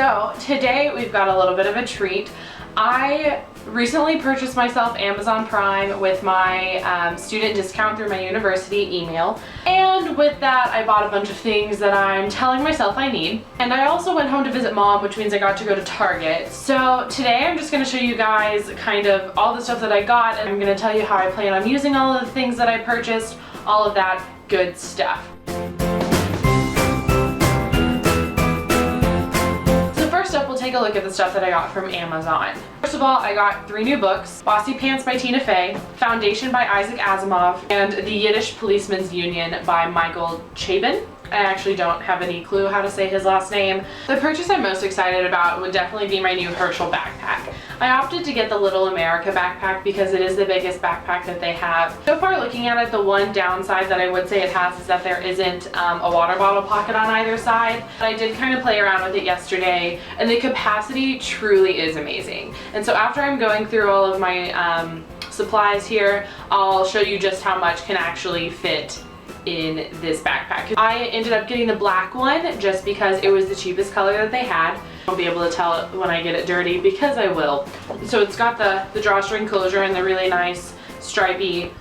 So today we've got a little bit of a treat. I recently purchased myself Amazon Prime with my student discount through my university email, and with that I bought a bunch of things that I'm telling myself I need. And I also went home to visit mom, which means I got to go to Target. So today I'm just going to show you guys kind of all the stuff that I got, and I'm going to tell you how I plan on using all of the things that I purchased, all of that good stuff. Take a look at the stuff that I got from Amazon. First of all, I got 3 new books: Bossy Pants by Tina Fey, Foundation by Isaac Asimov, and The Yiddish Policeman's Union by Michael Chabon. I actually don't have any clue how to say his last name. The purchase I'm most excited about would definitely be my new Herschel backpack. I opted to get the Little America backpack because it is the biggest backpack that they have. So far, looking at it, the one downside that I would say it has is that there isn't a water bottle pocket on either side. But I did kind of play around with it yesterday, and the capacity truly is amazing. And so after I'm going through all of my supplies here, I'll show you just how much can actually fit in this backpack. I ended up getting the black one just because it was the cheapest color that they had. I'll be able to tell it when I get it dirty because I will. So it's got the drawstring closure and the really nice stripy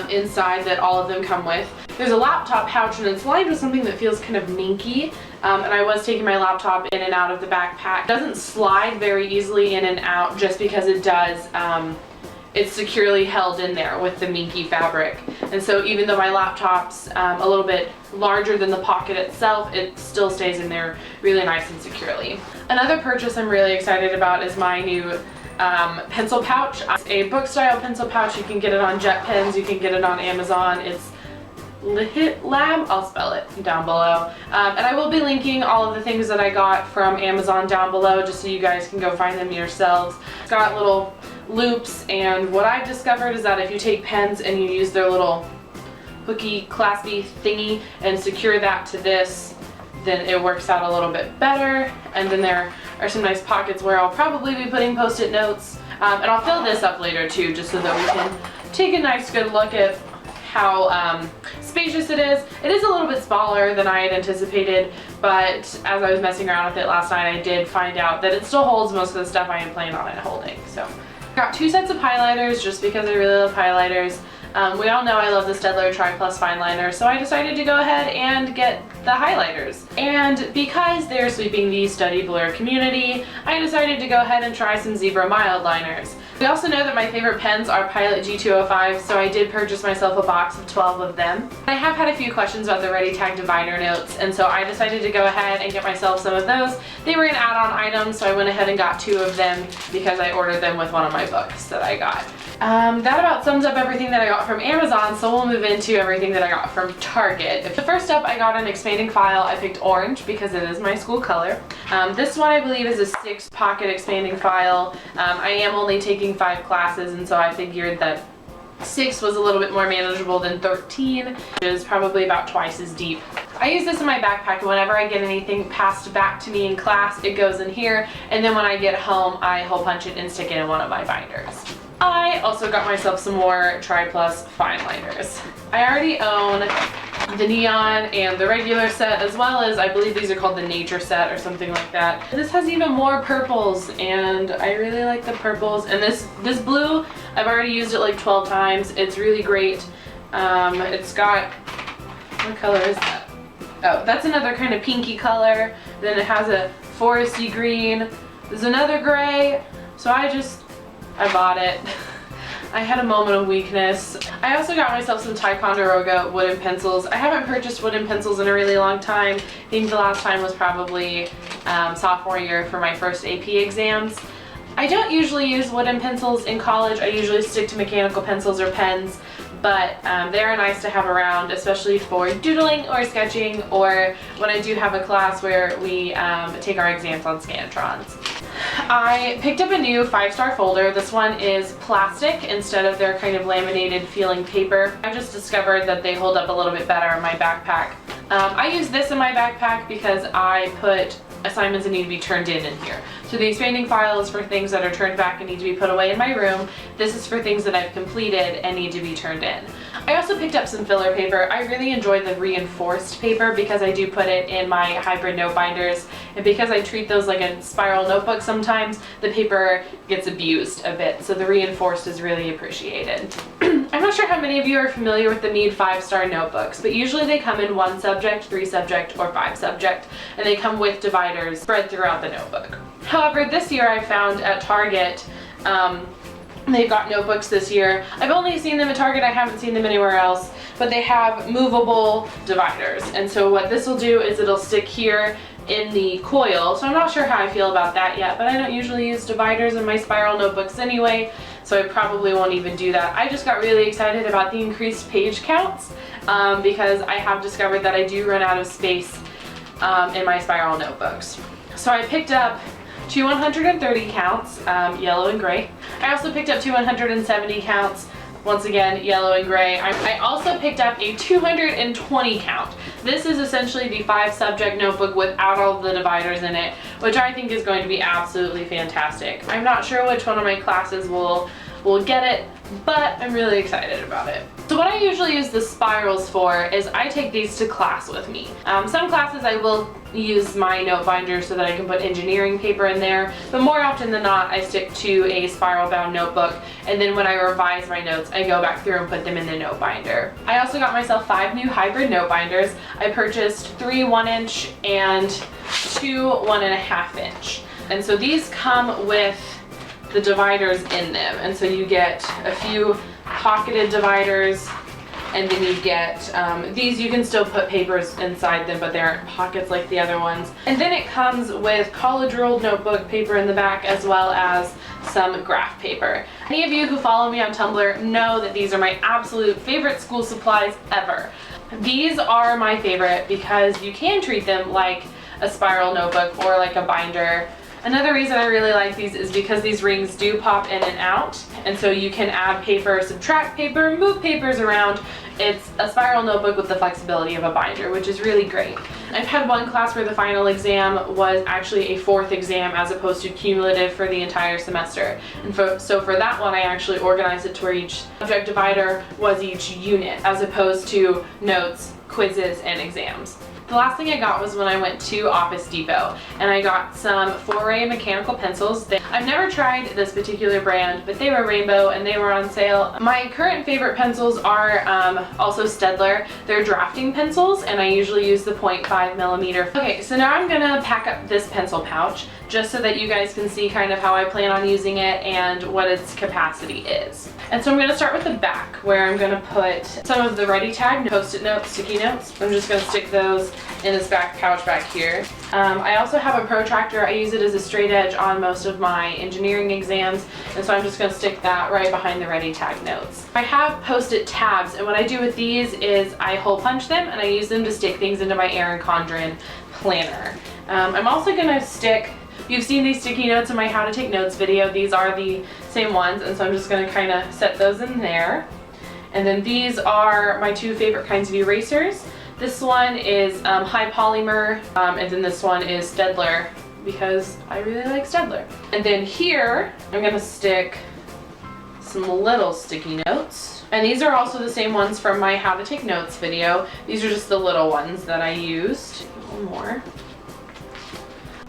inside that all of them come with. There's a laptop pouch, and it's lined with something that feels kind of minky, and I was taking my laptop in and out of the backpack. It doesn't slide very easily in and out just because it does it's securely held in there with the minky fabric. And so even though my laptop's a little bit larger than the pocket itself, it still stays in there really nice and securely. Another purchase I'm really excited about is my new pencil pouch. It's a book style pencil pouch. You can get it on JetPens, you can get it on Amazon. It's Lab, I'll spell it down below. And I will be linking all of the things that I got from Amazon down below just so you guys can go find them yourselves. It's got little loops, and what I've discovered is that if you take pens and you use their little hooky claspy thingy and secure that to this, then it works out a little bit better. And then there are some nice pockets where I'll probably be putting post-it notes, and I'll fill this up later too, just so that we can take a nice good look at how spacious it is. It is a little bit smaller than I had anticipated, but as I was messing around with it last night, I did find out that it still holds most of the stuff I am planning on it holding. So I got 2 sets of highlighters just because I really love highlighters. We all know I love the Staedtler Tri Plus fine liner, so I decided to go ahead and get the highlighters. And because they're sweeping the Study Blur community, I decided to go ahead and try some Zebra mild liners. We also know that my favorite pens are Pilot G205, so I did purchase myself a box of 12 of them. I have had a few questions about the Ready Tag divider notes, and so I decided to go ahead and get myself some of those. They were an add-on item, so I went ahead and got 2 of them because I ordered them with one of my books that I got. That about sums up everything that I got from Amazon, so we'll move into everything that I got from Target. The first up, I got an expanding file. I picked orange because it is my school color. This one I believe is a 6 pocket expanding file. I am only taking 5 classes, and so I figured that 6 was a little bit more manageable than 13, which is probably about twice as deep. I use this in my backpack, and whenever I get anything passed back to me in class, it goes in here, and then when I get home, I hole punch it and stick it in one of my binders. I also got myself some more Tri Plus fine liners. I already own the neon and the regular set, as well as I believe these are called the nature set or something like that. This has even more purples, and I really like the purples. And this blue, I've already used it like 12 times. It's really great. It's got, what color is that? Oh, that's another kind of pinky color. Then it has a foresty green. There's another gray. So I bought it. I had a moment of weakness. I also got myself some Ticonderoga wooden pencils. I haven't purchased wooden pencils in a really long time. I think the last time was probably sophomore year for my first AP exams. I don't usually use wooden pencils in college. I usually stick to mechanical pencils or pens, but they are nice to have around, especially for doodling or sketching, or when I do have a class where we take our exams on Scantrons. I picked up a new 5-star folder. This one is plastic instead of their kind of laminated feeling paper. I just discovered that they hold up a little bit better in my backpack. I use this in my backpack because I put assignments that need to be turned in here. So the expanding file is for things that are turned back and need to be put away in my room. This is for things that I've completed and need to be turned in. I also picked up some filler paper. I really enjoy the reinforced paper because I do put it in my hybrid note binders, and because I treat those like a spiral notebook sometimes, the paper gets abused a bit, so the reinforced is really appreciated. I'm not sure how many of you are familiar with the Mead 5-star notebooks, but usually they come in 1 subject, 3 subject, or 5 subject, and they come with dividers spread throughout the notebook. However, this year I found at Target, they've got notebooks this year. I've only seen them at Target, I haven't seen them anywhere else, but they have movable dividers. And so what this will do is it'll stick here in the coil. So I'm not sure how I feel about that yet, but I don't usually use dividers in my spiral notebooks anyway, so I probably won't even do that. I just got really excited about the increased page counts because I have discovered that I do run out of space in my spiral notebooks. So I picked up 2 130 counts, yellow and gray. I also picked up 2 170 counts, once again, yellow and gray. I also picked up a 220 count. This is essentially the 5-subject notebook without all the dividers in it, which I think is going to be absolutely fantastic. I'm not sure which one of my classes will get it, but I'm really excited about it. So what I usually use the spirals for is I take these to class with me. Some classes I will use my note binder so that I can put engineering paper in there, but more often than not I stick to a spiral bound notebook, and then when I revise my notes I go back through and put them in the note binder. I also got myself 5 new hybrid note binders. I purchased 3 1-inch and 2 1.5-inch, and so these come with the dividers in them, and so you get a few pocketed dividers, and then you get these. You can still put papers inside them, but they aren't pockets like the other ones. And then it comes with college ruled notebook paper in the back, as well as some graph paper. Any of you who follow me on Tumblr know that these are my absolute favorite school supplies ever. These are my favorite because you can treat them like a spiral notebook or like a binder. Another reason I really like these is because these rings do pop in and out, and so you can add paper, subtract paper, move papers around. It's a spiral notebook with the flexibility of a binder, which is really great. I've had one class where the final exam was actually a 4th exam as opposed to cumulative for the entire semester. And so for that one I actually organized it to where each subject divider was each unit as opposed to notes, quizzes, and exams. The last thing I got was when I went to Office Depot, and I got some Foray mechanical pencils. I've never tried this particular brand, but they were rainbow and they were on sale. My current favorite pencils are also Staedtler. They're drafting pencils, and I usually use the 0.5 millimeter. Okay, so now I'm gonna pack up this pencil pouch just so that you guys can see kind of how I plan on using it and what its capacity is. And so I'm gonna start with the back, where I'm gonna put some of the ready tag post-it notes, sticky notes. I'm just gonna stick those in this back pouch back here. I also have a protractor. I use it as a straight edge on most of my engineering exams, and so I'm just going to stick that right behind the ready tag notes. I have post-it tabs, and what I do with these is I hole punch them and I use them to stick things into my Erin Condren planner. I'm also going to stick, you've seen these sticky notes in my How to Take Notes video. These are the same ones, and so I'm just going to kind of set those in there. And then these are my 2 favorite kinds of erasers. This one is high polymer, and then this one is Staedtler because I really like Staedtler. And then here, I'm gonna stick some little sticky notes. And these are also the same ones from my How to Take Notes video. These are just the little ones that I used. One more.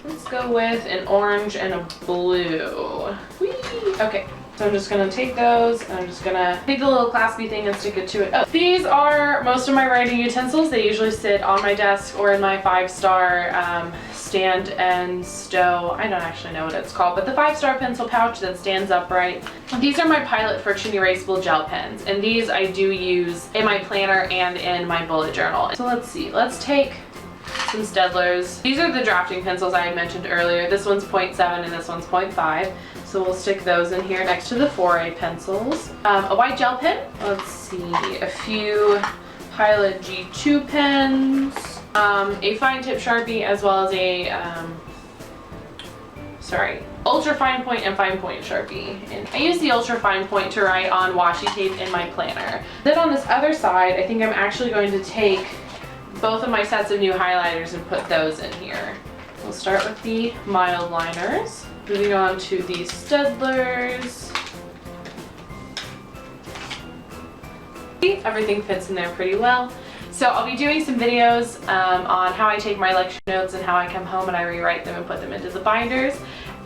Let's go with an orange and a blue. Whee! Okay. So I'm just gonna take those, and I'm just gonna take the little claspy thing and stick it to it. Oh, these are most of my writing utensils. They usually sit on my desk or in my 5-star stand and stow. I don't actually know what it's called, but the 5-star pencil pouch that stands upright. These are my Pilot Friction Erasable gel pens, and these I do use in my planner and in my bullet journal. So let's see, let's take some Staedtlers. These are the drafting pencils I had mentioned earlier. This one's 0.7 and this one's 0.5. So we'll stick those in here next to the Foray pencils. A white gel pen. Let's see, a few Pilot G2 pens, a fine tip Sharpie, as well as a, ultra fine point and fine point Sharpie. And I use the ultra fine point to write on washi tape in my planner. Then on this other side, I think I'm actually going to take both of my sets of new highlighters and put those in here. We'll start with the mild liners. Moving on to the Staedtlers. Everything fits in there pretty well. So I'll be doing some videos on how I take my lecture notes and how I come home and I rewrite them and put them into the binders.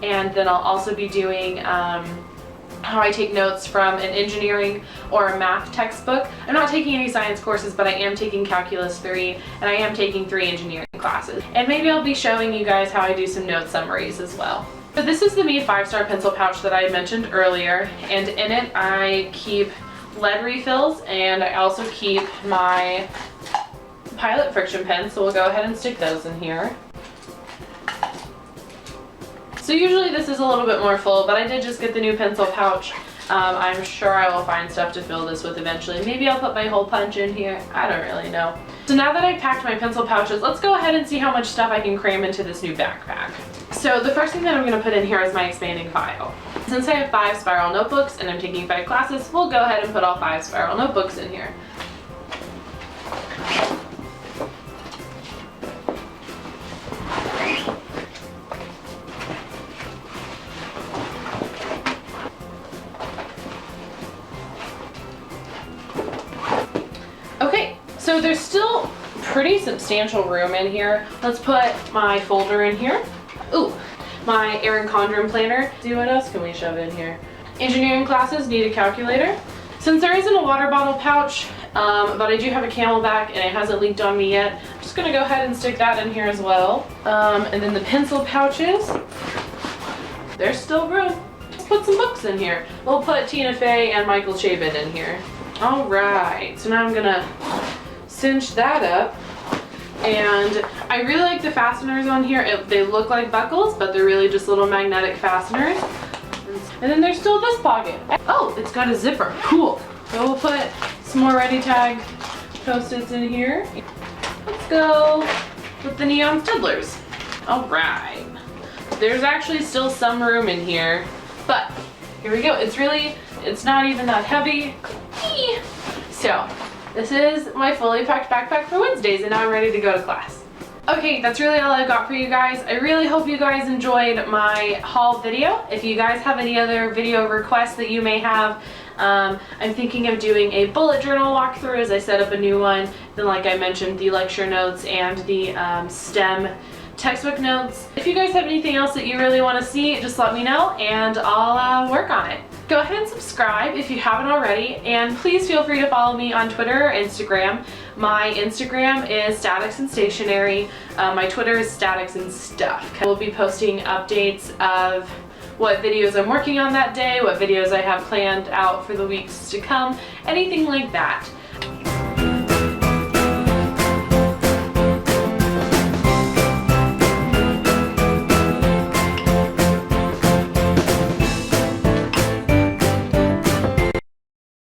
And then I'll also be doing how I take notes from an engineering or a math textbook. I'm not taking any science courses, but I am taking Calculus 3 and I am taking 3 engineering classes. And maybe I'll be showing you guys how I do some note summaries as well. So this is the Me 5-Star pencil pouch that I mentioned earlier, and in it I keep lead refills and I also keep my Pilot friction pens, so we'll go ahead and stick those in here. So usually this is a little bit more full, but I did just get the new pencil pouch. I'm sure I will find stuff to fill this with eventually. Maybe I'll put my hole punch in here. I don't really know. So now that I've packed my pencil pouches, let's go ahead and see how much stuff I can cram into this new backpack. So the first thing that I'm going to put in here is my expanding file. Since I have 5 spiral notebooks and I'm taking 5 classes, we'll go ahead and put all 5 spiral notebooks in here. So there's still pretty substantial room in here. Let's put my folder in here. Ooh, my Erin Condren planner. See, what else can we shove in here? Engineering classes need a calculator. Since there isn't a water bottle pouch, but I do have a Camelback and it hasn't leaked on me yet, I'm just gonna go ahead and stick that in here as well. And then the pencil pouches, there's still room. Let's put some books in here. We'll put Tina Fey and Michael Chabon in here. All right, so now I'm gonna cinch that up, and I really like the fasteners on here. They look like buckles, but they're really just little magnetic fasteners. And then there's still this pocket. Oh, it's got a zipper. Cool. So we'll put some more Ready Tag Post-its in here. Let's go with the neon fiddlers. All right. There's actually still some room in here, but here we go. It's not even that heavy. So this is my fully packed backpack for Wednesdays, and now I'm ready to go to class. Okay, that's really all I've got for you guys. I really hope you guys enjoyed my haul video. If you guys have any other video requests that you may have, I'm thinking of doing a bullet journal walkthrough as I set up a new one. Then, like I mentioned, the lecture notes and the STEM textbook notes. If you guys have anything else that you really want to see, just let me know and I'll work on it. Go ahead and subscribe if you haven't already, and please feel free to follow me on Twitter or Instagram. My Instagram is Statics and Stationery. My Twitter is Statics and Stuff. We'll be posting updates of what videos I'm working on that day, what videos I have planned out for the weeks to come, anything like that.